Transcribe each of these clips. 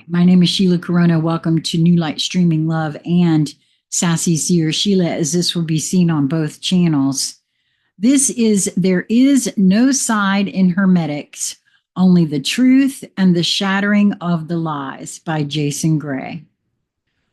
My name is Sheila Karuna. Welcome to New Light Streaming Love and Sassy Seer Sheila, as this will be seen on both channels. There is no side in Hermetics, only the truth and the shattering of the lies by Jason Gray.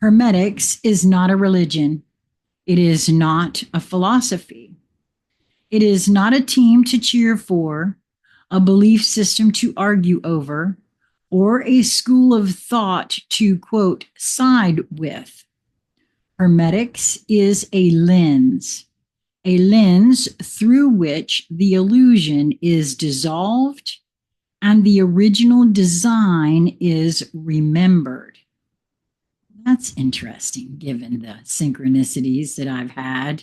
Hermetics is not a religion. It is not a philosophy. It is not a team to cheer for, a belief system to argue over, or a school of thought to, quote, side with. Hermetics is a lens through which the illusion is dissolved and the original design is remembered. That's interesting, given the synchronicities that I've had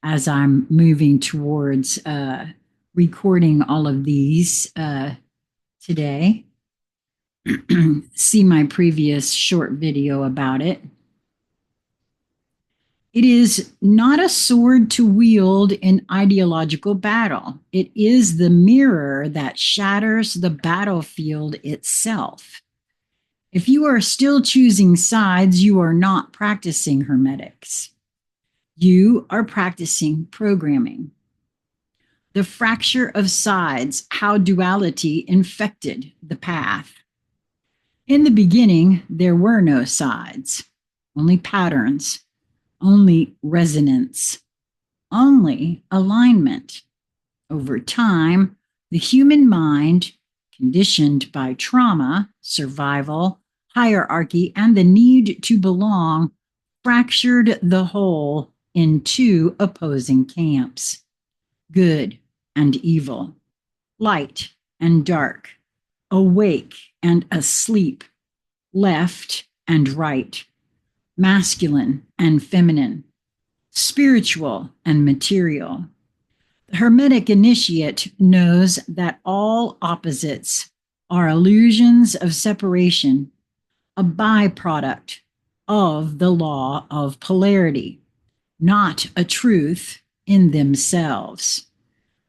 as I'm moving towards recording all of these today. See my previous short video about it. It is not a sword to wield in ideological battle. It is the mirror that shatters the battlefield itself. If you are still choosing sides, you are not practicing Hermetics. You are practicing programming. The fracture of sides, how duality infected the path. In the beginning, there were no sides, only patterns, only resonance, only alignment. Over time, the human mind, conditioned by trauma, survival, hierarchy, and the need to belong, fractured the whole in two opposing camps: good and evil, light and dark, awake and asleep, left and right, masculine and feminine, spiritual and material. The Hermetic initiate knows that all opposites are illusions of separation, a byproduct of the law of polarity, not a truth in themselves.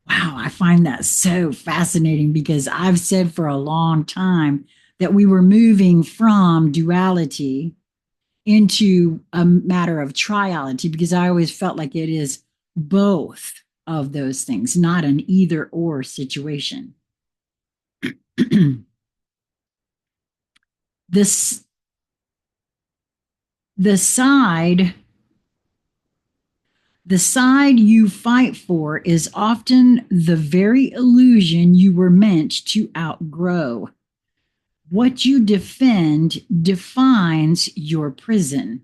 Wow, I find that so fascinating, because I've said for a long time that we were moving from duality into a matter of triality, because I always felt like it is both of those things, not an either or situation. This, the side you fight for is often the very illusion you were meant to outgrow. What you defend defines your prison.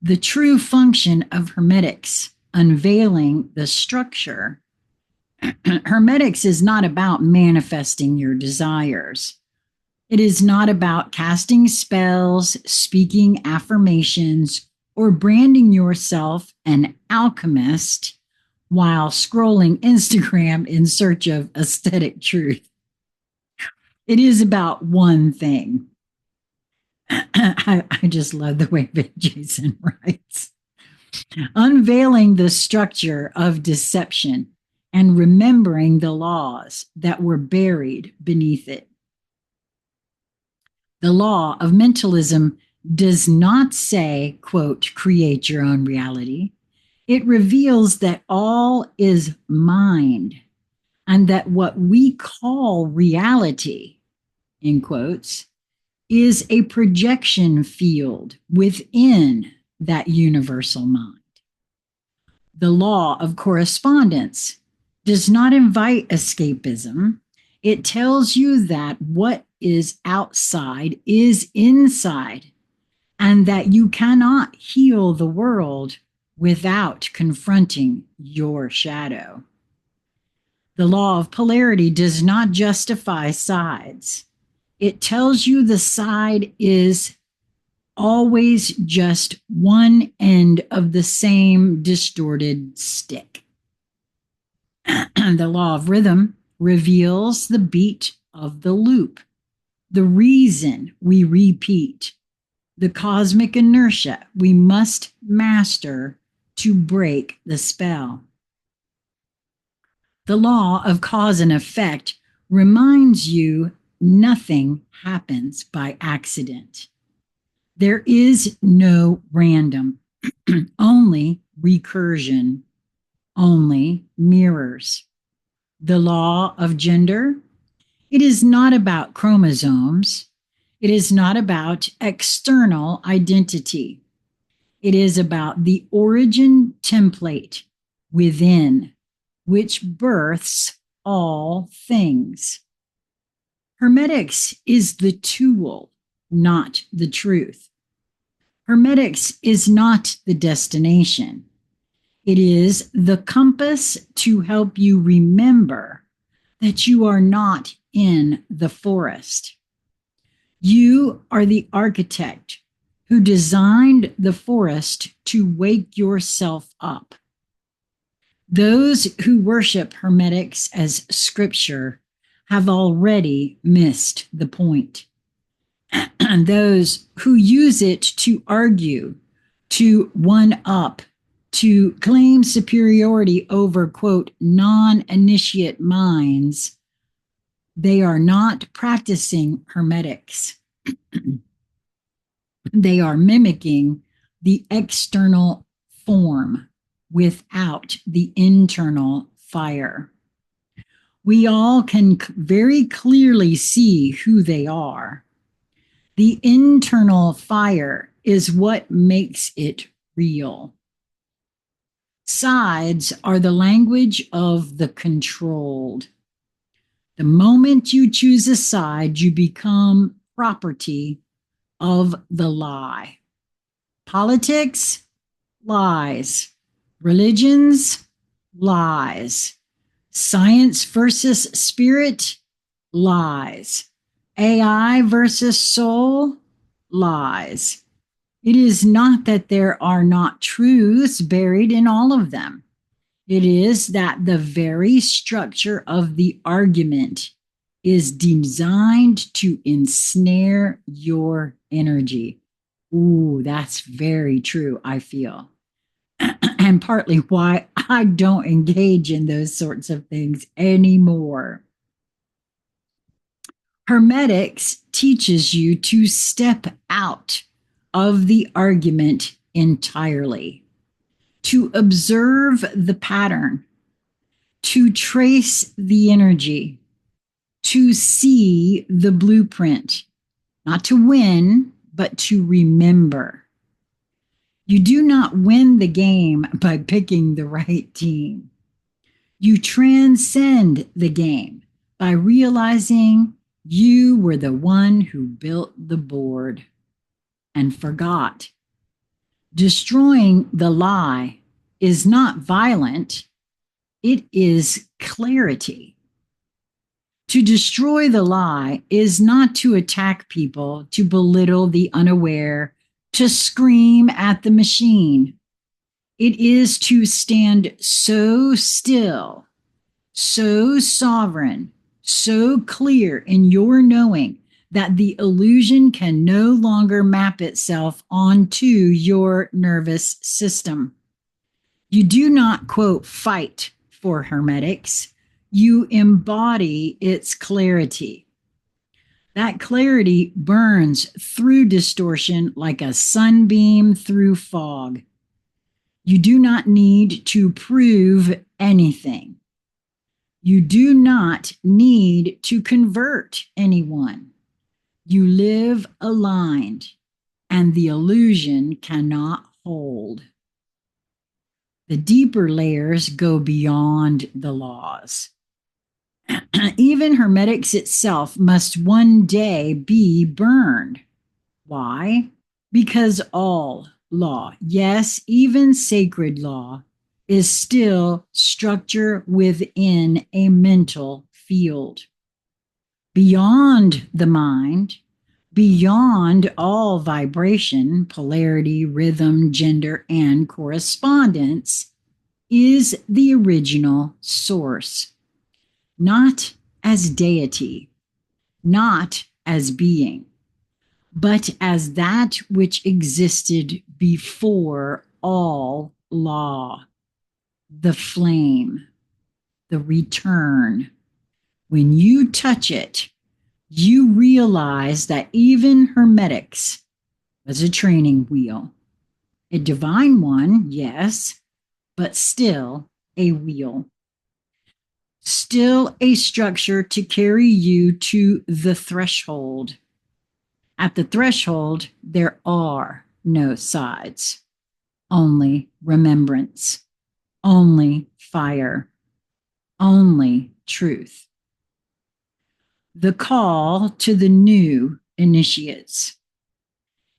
The true function of Hermetics, unveiling the structure. Hermetics is not about manifesting your desires. It is not about casting spells, speaking affirmations, or branding yourself an alchemist while scrolling Instagram in search of aesthetic truth. It is about one thing. I just love the way that Jason writes. Unveiling the structure of deception and remembering the laws that were buried beneath it. The law of mentalism does not say, quote, create your own reality. It reveals that all is mind, and that what we call reality, in quotes, is a projection field within that universal mind. The law of correspondence does not invite escapism. It tells you that what is outside is inside, and that you cannot heal the world without confronting your shadow. The law of polarity does not justify sides. It tells you the side is always just one end of the same distorted stick. The law of rhythm reveals the beat of the loop, the reason we repeat, the cosmic inertia we must master to break the spell. The law of cause and effect reminds you nothing happens by accident. There is no random, only recursion, only mirrors. The law of gender, it is not about chromosomes. It is not about external identity. It is about the origin template within, which births all things. Hermetics is the tool, not the truth. Hermetics is not the destination. It is the compass to help you remember that you are not in the forest. You are the architect who designed the forest to wake yourself up. Those who worship Hermetics as scripture have already missed the point. And those who use it to argue, to one up, to claim superiority over, quote, non-initiate minds, they are not practicing Hermetics. They are mimicking the external form without the internal fire. We all can very clearly see who they are. The internal fire is what makes it real. Sides are the language of the controlled. The moment you choose a side, you become property of the lie. Politics, lies. Religions, lies. Science versus spirit, lies. AI versus soul, lies. It is not that there are not truths buried in all of them. It is that the very structure of the argument is designed to ensnare your energy. Ooh, that's very true, I feel. And partly why I don't engage in those sorts of things anymore. Hermetics teaches you to step out of the argument entirely, to observe the pattern, to trace the energy, to see the blueprint, not to win, but to remember. You do not win the game by picking the right team. You transcend the game by realizing you were the one who built the board and forgot. Destroying the lie is not violent, it is clarity. To destroy the lie is not to attack people, to belittle the unaware, to scream at the machine. It is to stand so still, so sovereign, so clear in your knowing that the illusion can no longer map itself onto your nervous system. You do not, quote, fight for Hermetics. You embody its clarity. That clarity burns through distortion like a sunbeam through fog. You do not need to prove anything. You do not need to convert anyone. You live aligned, and the illusion cannot hold. The deeper layers go beyond the laws. Even Hermetics itself must one day be burned. Why? Because all law, yes, even sacred law, is still structure within a mental field. Beyond the mind, beyond all vibration, polarity, rhythm, gender, and correspondence, is the original source. Not as deity, not as being, but as that which existed before all law, the flame, the return. When you touch it, you realize that even Hermetics was a training wheel. A divine one, yes, but still a wheel. Still a structure to carry you to the threshold. At the threshold, there are no sides, only remembrance, only fire, only truth. The call to the new initiates.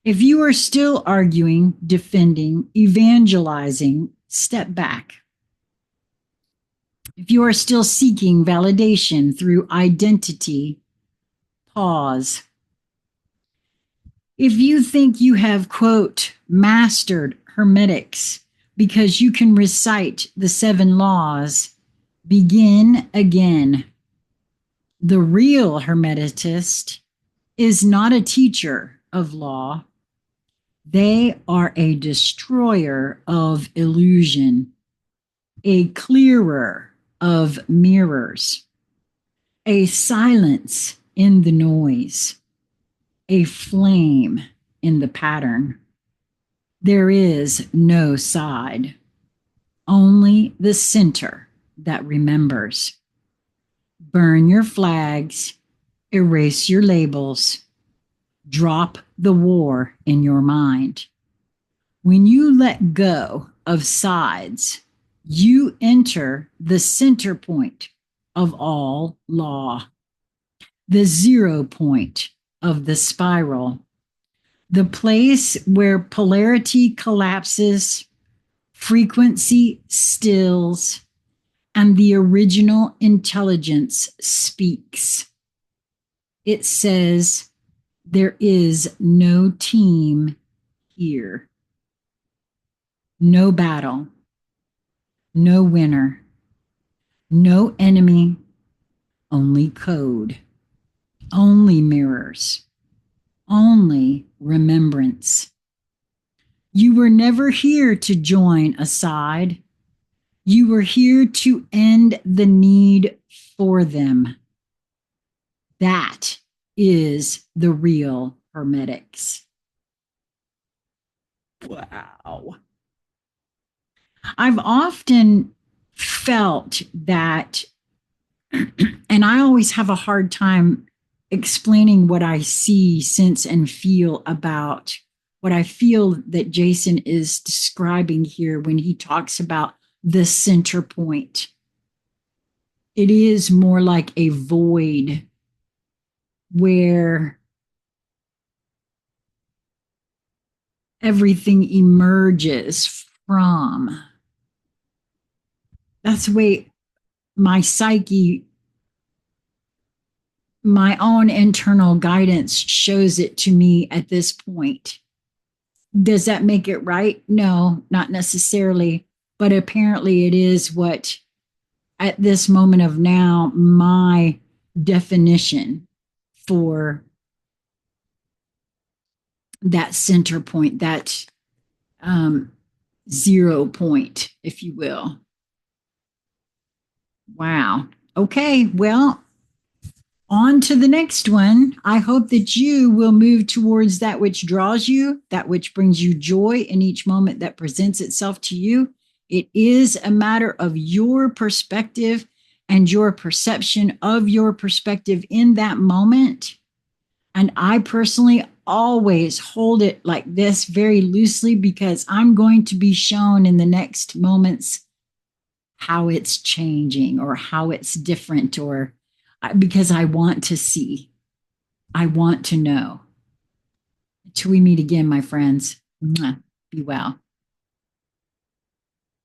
If you are still arguing, defending, evangelizing, step back. If you are still seeking validation through identity, pause. If you think you have, quote, mastered Hermetics because you can recite the 7 laws, begin again. The real Hermetist is not a teacher of law. They are a destroyer of illusion, a clearer of mirrors, a silence in the noise, a flame in the pattern. There is no side, only the center that remembers. Burn your flags, erase your labels, drop the war in your mind. When you let go of sides, you enter the center point of all law, the 0 point of the spiral, the place where polarity collapses, frequency stills, and the original intelligence speaks. It says, there is no team here, no battle, no winner, no enemy, only code, only mirrors, only remembrance. You were never here to join a side. You were here to end the need for them. That is the real Hermetics. Wow. I've often felt that, and I always have a hard time explaining what I see, sense, and feel about what I feel that Jason is describing here when he talks about the center point. It is more like a void where everything emerges from. That's the way my psyche, my own internal guidance shows it to me at this point. Does that make it right? No, not necessarily. But apparently it is what, at this moment of now, my definition for that center point, that 0 point, if you will. Wow. Okay, well, on to the next one. I hope that you will move towards that which draws you, that which brings you joy in each moment that presents itself to you. It is a matter of your perspective and your perception of your perspective in that moment. And I personally always hold it like this very loosely because I'm going to be shown in the next moments how it's changing or how it's different, or because I want to see, I want to know. Till we meet again, my friends. Be well.